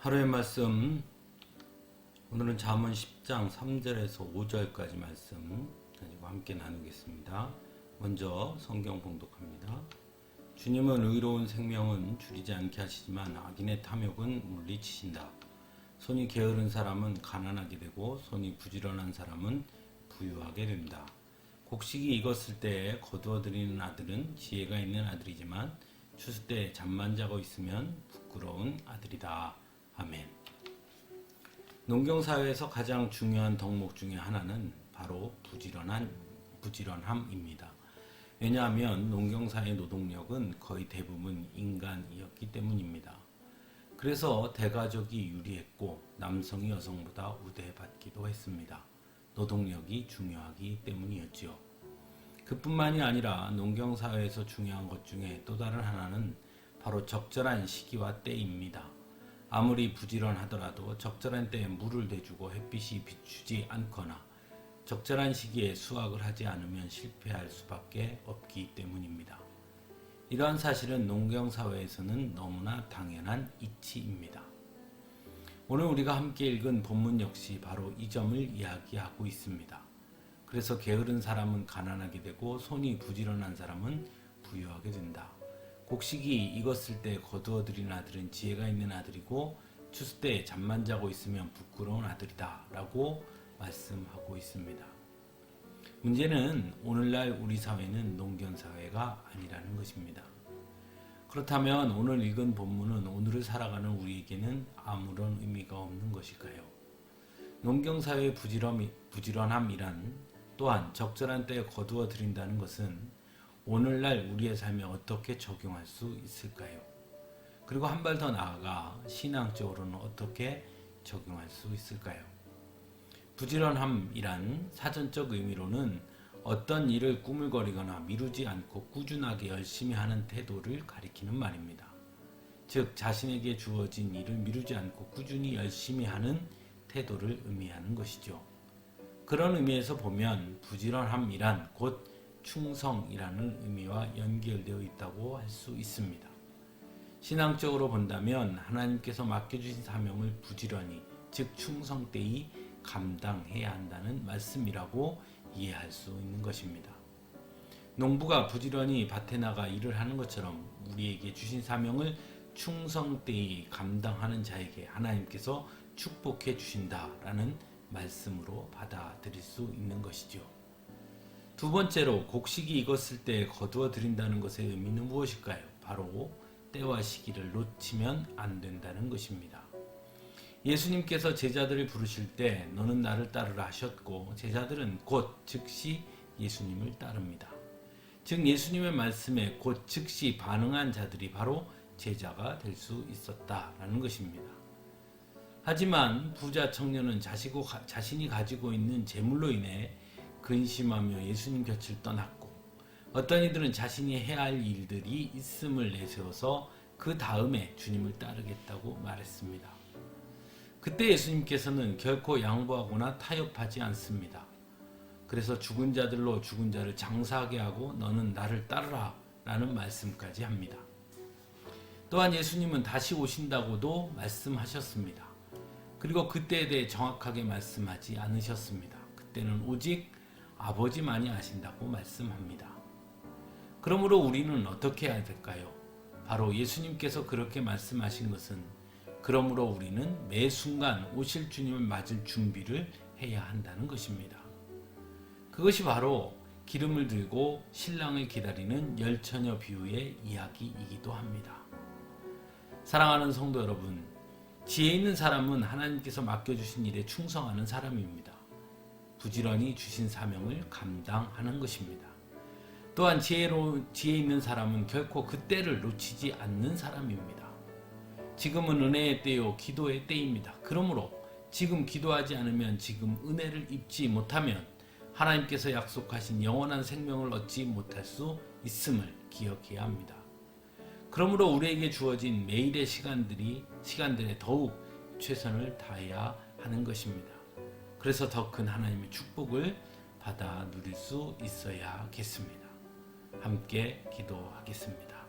하루의 말씀, 오늘은 잠언 10장 3절에서 5절까지 말씀 가지고 함께 나누겠습니다. 먼저 성경 봉독합니다. 주님은 의로운 생명은 줄이지 않게 하시지만 악인의 탐욕은 물리치신다. 손이 게으른 사람은 가난하게 되고 손이 부지런한 사람은 부유하게 된다. 곡식이 익었을 때에 거두어들이는 아들은 지혜가 있는 아들이지만 추수 때 잠만 자고 있으면 부끄러운 아들이다. 아멘. 농경사회에서 가장 중요한 덕목 중에 하나는 바로 부지런함입니다. 왜냐하면 농경사의 노동력은 거의 대부분 인간이었기 때문입니다. 그래서 대가족이 유리했고 남성이 여성보다 우대받기도 했습니다. 노동력이 중요하기 때문이었지요. 그뿐만이 아니라 농경사회에서 중요한 것 중에 또 다른 하나는 바로 적절한 시기와 때입니다. 아무리 부지런하더라도 적절한 때에 물을 대주고 햇빛이 비추지 않거나 적절한 시기에 수확을 하지 않으면 실패할 수밖에 없기 때문입니다. 이러한 사실은 농경사회에서는 너무나 당연한 이치입니다. 오늘 우리가 함께 읽은 본문 역시 바로 이 점을 이야기하고 있습니다. 그래서 게으른 사람은 가난하게 되고 손이 부지런한 사람은 부유하게 된다. 곡식이 익었을 때 거두어들인 아들은 지혜가 있는 아들이고 추수 때 잠만 자고 있으면 부끄러운 아들이다 라고 말씀하고 있습니다. 문제는 오늘날 우리 사회는 농경사회가 아니라는 것입니다. 그렇다면 오늘 읽은 본문은 오늘을 살아가는 우리에게는 아무런 의미가 없는 것일까요? 농경사회의 부지런함이란 또한 적절한 때에 거두어 들인다는 것은 오늘날 우리의 삶에 어떻게 적용할 수 있을까요? 그리고 한 발 더 나아가 신앙적으로는 어떻게 적용할 수 있을까요? 부지런함이란 사전적 의미로는 어떤 일을 꾸물거리거나 미루지 않고 꾸준하게 열심히 하는 태도를 가리키는 말입니다. 즉 자신에게 주어진 일을 미루지 않고 꾸준히 열심히 하는 태도를 의미하는 것이죠. 그런 의미에서 보면 부지런함이란 곧 충성이라는 의미와 연결되어 있다고 할 수 있습니다. 신앙적으로 본다면 하나님께서 맡겨주신 사명을 부지런히, 즉 충성되이 감당해야 한다는 말씀이라고 이해할 수 있는 것입니다. 농부가 부지런히 밭에 나가 일을 하는 것처럼 우리에게 주신 사명을 충성되이 감당하는 자에게 하나님께서 축복해 주신다라는 말씀으로 받아들일 수 있는 것이죠. 두 번째로 곡식이 익었을 때 거두어 들인다는 것의 의미는 무엇일까요? 바로 때와 시기를 놓치면 안 된다는 것입니다. 예수님께서 제자들을 부르실 때 너는 나를 따르라 하셨고 제자들은 곧 즉시 예수님을 따릅니다. 즉 예수님의 말씀에 곧 즉시 반응한 자들이 바로 제자가 될 수 있었다라는 것입니다. 하지만 부자 청년은 자신이 가지고 있는 재물로 인해 근심하며 예수님 곁을 떠났고 어떤 이들은 자신이 해야 할 일들이 있음을 내세워서 그 다음에 주님을 따르겠다고 말했습니다. 그때 예수님께서는 결코 양보하거나 타협하지 않습니다. 그래서 죽은 자들로 죽은 자를 장사하게 하고 너는 나를 따르라 라는 말씀까지 합니다. 또한 예수님은 다시 오신다고도 말씀하셨습니다. 그리고 그때에 대해 정확하게 말씀하지 않으셨습니다. 그때는 오직 아버지만이 아신다고 말씀합니다. 그러므로 우리는 어떻게 해야 될까요? 바로 예수님께서 그렇게 말씀하신 것은 그러므로 우리는 매 순간 오실 주님을 맞을 준비를 해야 한다는 것입니다. 그것이 바로 기름을 들고 신랑을 기다리는 열처녀 비유의 이야기이기도 합니다. 사랑하는 성도 여러분, 지혜 있는 사람은 하나님께서 맡겨주신 일에 충성하는 사람입니다. 부지런히 주신 사명을 감당하는 것입니다. 또한 지혜 있는 사람은 결코 그 때를 놓치지 않는 사람입니다. 지금은 은혜의 때요 기도의 때입니다. 그러므로 지금 기도하지 않으면 지금 은혜를 입지 못하면 하나님께서 약속하신 영원한 생명을 얻지 못할 수 있음을 기억해야 합니다. 그러므로 우리에게 주어진 매일의 시간들에 더욱 최선을 다해야 하는 것입니다. 그래서 더 큰 하나님의 축복을 받아 누릴 수 있어야겠습니다. 함께 기도하겠습니다.